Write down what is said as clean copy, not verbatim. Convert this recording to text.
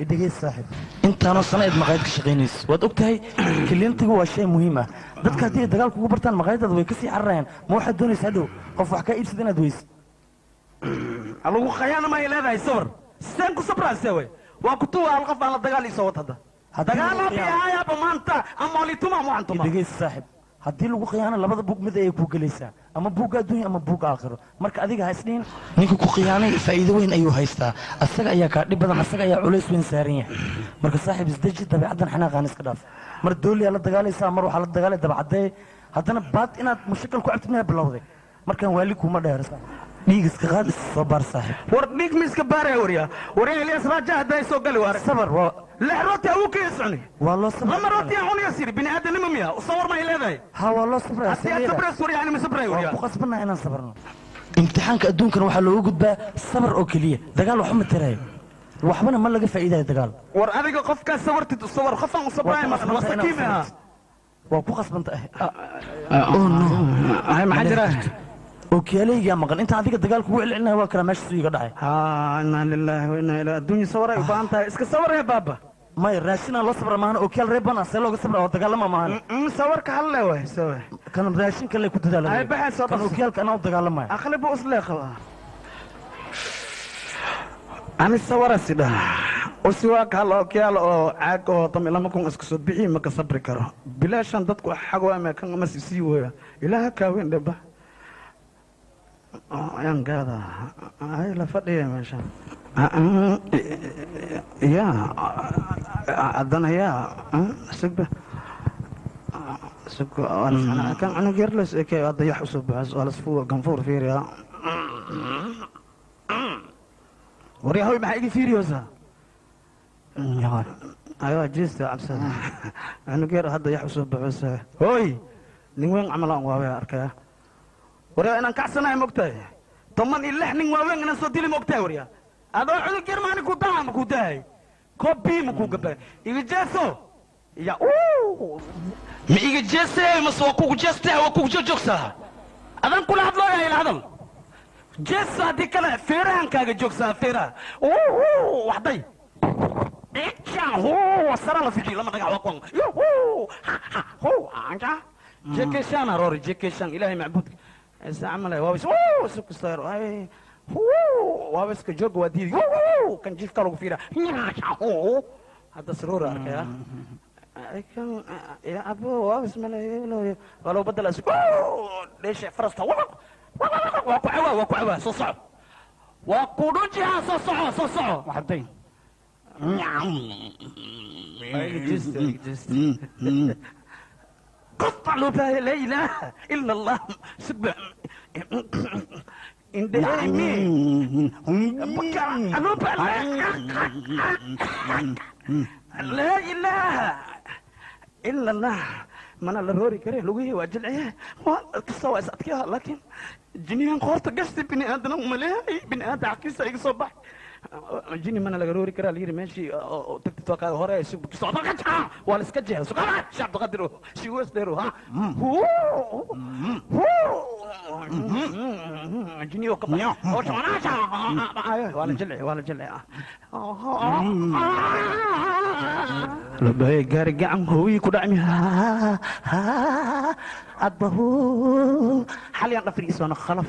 idhigay saaxib intaanoo sanayd maqaayad ka shaqaynayso waad ogtahay klientigu waa shay muhiim ah dadka haddii ay dagaal kugu bartaan maqaayadaada way ka sii cararayaan ma waxaad doonaysa hadhow qof wax kaa iibsada inaad weysid alugu khayaana ma ay leedahay sawir seen ku sabraase wey waa kutuwa hal qof aan la dagaal iisoo wad hadda dagaala biyaayaba maanta ama lituma muantuma idhigay saaxib haddii lagu khiyaano labada buug mid ayay ku gelaysaa ama buugga adduunya ama buugga aakhiro marka adiga ha isdhihin ninka ku khiyaanay faa'iido weyn ayuu haystaa asaga ayaa kaa dhib badan asaga ayaa culays weyn saaran yahay marka saaxiib isdeji dabeecaddan xanaaqaan iska dhaaf mar dooliyaa la dagaalaysaa mar waxaa la dagaalay dabacadee haddana baad inaad mushakal ku cabtid miyaa bilowday markaan waali kuuma dheerasa dhiig iska qaad is soo baar saaxiib war dhiig ma iska baaraya waryaa Elias Raja hadday soo gali waare sabar waa lexrooti awu ka iscuni waa loo sabray lama rooti aan cunaya siri bini aadanimo miya sawir ma ay leedahay ha waa loo sabray asiya sabray waryaa ani ma sabray waryaa ku qasbanaa inaan sabarno imtixaanka adduunkana waxaa looga gudbaa sabar oo keliya dagaal waxba ma tarayo waxbana ma laga faa'iidayo dagaal war adiga qofkaas sawartid sawir qofan u sabraay masakiima waa ku qasbanta oh no ay ma jira اوكياليga maqan inta adiga dagaal kugu cilcilnaa waa kala meesha iga dhacay inna lillahi wa inna ilaihi adduunyo sawray u baahan tahay iska sawray baaba may raashina loo sabra maana ookiyaal reeban asal looga sabra oo dagaalama maana sawirka halle way sawir kan raashin kale ku dadaalay ay baxay soo kan ookiyaalka ana u dagaalamay aqlab uslee qaba ani sawara sida وسوا قال اوكيال او عاق او طم لما كون اسك سو بخي ما كصبر كرو بلاشان ددكو حقوا ما كان ما سي ويا الى كاوين دبا ayaan gaada ay la fadhiya meesha ya adana ya sugba ana kan ana geerlos ee ka aday xusub bas wala sfu ganfuur fiiriya wari hawi maxay igi fiiriyoosa ayo jiista absada ana geer hadda yaxusub bas hoy nin weyn amalan waa arkaya وريا أنا كعسنا مقتاي طمن إلا إحنا وين أنا صديلي مقتاي وريا هذا على كرماني كودا مكوداي كوبي مكوجبة يجي جاسو يا أوه ما يجي جاسه مسوا كوج جاسته وكوج جوكسا هذا كل هذا لا يا هذا جاسة هذيك لا فيران كاج جوكسا فيرا أوه وحدي إيش هو سرنا في لما نقع وقون هو أنجا جكشان روري جكشان إلهي معبود استعمل وابس سوق ستار اي وابس كجوج ودي كان جيف كارو فيرا هذا سرور يا كان يا ابو وابس ملا ولو بدل اسك ليش فرسته وقعوا صصع وقودجها صصع وحدين قطع له لا اله الا الله سبع عند امي لا اله الا الله من الروري كره لويه واجلعيه وكسوا اساتكها لكن جنين قورت قشت بني ادم ملهي بني ادم عكيسه يصبح جيني من الغروري كرا ليري ماشي تكتوك هوري سوق صوتك ولا اسكجه سوق شعب قدره شي وسدرو ها جيني وكبا ولا جلع لبي غاري غان هوي كدعمي ابهو حاليا قفري سونا خلف